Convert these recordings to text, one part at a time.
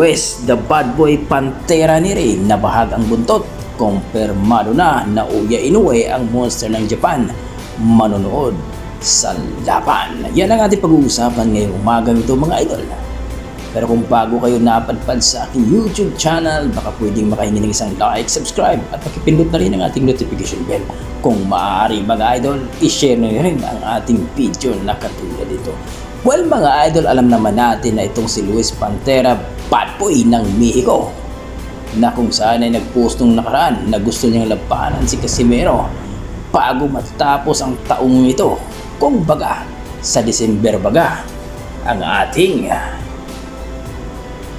Luis the Bad Boy Pantera Neri nabahag ang buntot. Kumpirmado na Naoya Inoue ang monster ng Japan manonood sa laban. Yan ang ating pag-uusapan ngayong umagang ito mga idol. Pero kung bago kayo napadpad sa aking YouTube channel, baka pwedeng makahingi ng isang like, subscribe at pakipindot na rin ang ating notification bell. Kung maaari mga idol, i-share na rin ang ating video na katulad ito. Well mga idol, alam naman natin na itong si Luis Pantera Bad Boy ng Mexico na kung saan ay nag-post nung nakaraan na gusto niyang labanan si Casimero bago matapos ang taong ito. Kung baga, sa December baga, ang ating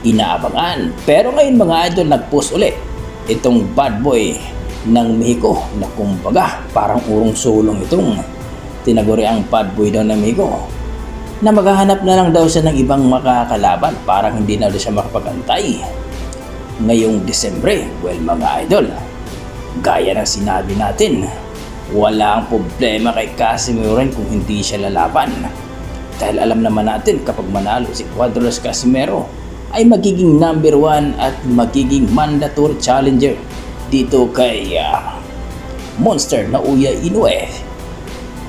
inaabangan. Pero ngayon mga idol, nag-post ulit itong Bad Boy ng Mexico na kumbaga parang urong sulong itong tinaguri ang Bad Boy daw ng Mexico na maghahanap na lang daw siya ng ibang makakalaban, parang hindi na daw siya makapagantay ngayong Desembre. Well mga idol, gaya ng sinabi natin, wala ang problema kay Casimero kung hindi siya lalaban, dahil alam naman natin kapag manalo si Cuadros Casimero ay magiging number 1 at magiging mandatory challenger dito kay monster Naoya Inoue,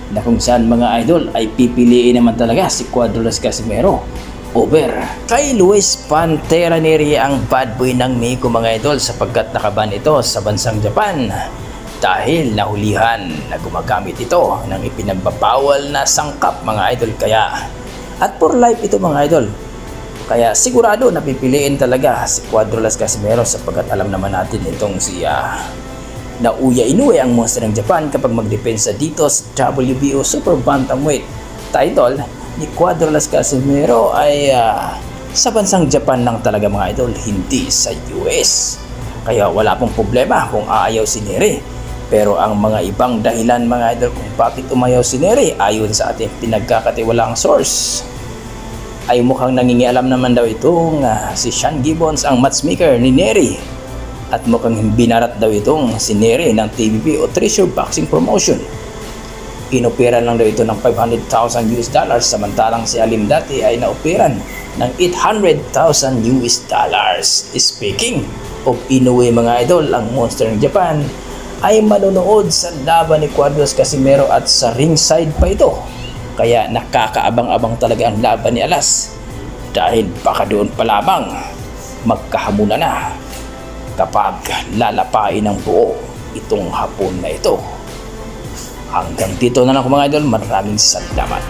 na kung saan mga idol ay pipiliin naman talaga si Cuadros Casimero over kay Luis Pantera Neri ang Bad Boy ng Mexico mga idol, sapagkat nakaban ito sa bansang Japan dahil nahulihan na gumagamit ito ng ipinagbabawal na sangkap mga idol. Kaya at for life ito mga idol, kaya sigurado na pipiliin talaga si Cuadros Casimero, sapagkat alam naman natin itong si Naoya Inoue ang monster ng Japan kapag magdepensa dito sa WBO Super Bantamweight title ni Cuadros Casimero ay sa bansang Japan lang talaga mga idol, hindi sa US. Kaya wala pong problema kung aayaw si Neri. Pero ang mga ibang dahilan mga idol kung bakit umayaw si Neri, ayon sa ating pinagkakatiwalaang source, ay mukhang nangingialam naman daw itong si Sean Gibbons ang matchmaker ni Neri, at mukhang binarat daw itong si Neri ng TBP o Treasure Boxing Promotion. Inoperan lang daw ito ng $500,000 samantalang si Alim dati ay naoperan ng $800,000. Speaking of Inoue mga idol, ang monster ng Japan ay manonood sa laban ni Cuadros Casimero at sa ringside pa ito. Kaya nakakaabang-abang talaga ang laban ni Alas, dahil baka doon pa lamang magkahamunan na kapag lalapain ng buo itong hapon na ito. Hanggang dito na lang mga idol, maraming salamat.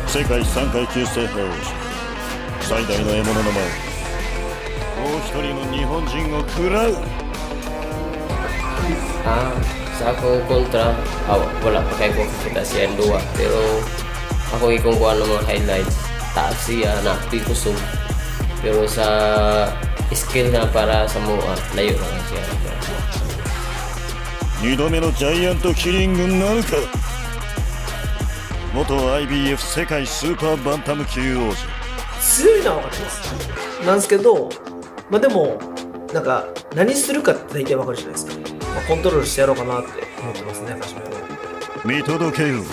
Sekai 3階級制覇王者最大の獲物の前もう一人の日本人を食らう。Sa ako kontra, wala pa kayo kita siya 2, pero ako ikungkuha ng mga highlights, taas siya na pikusog, pero sa skill na para sa mua, layo lang siya. 2度目のジャイアントキリングなるか。元 IBF 世界スーパーバンタム級王者。強いのは分かってます。なんですけど、でもなんか何するかって大体分かるじゃないですか。コントロールしてやろうかなって思ってますね、私も。見届けよう。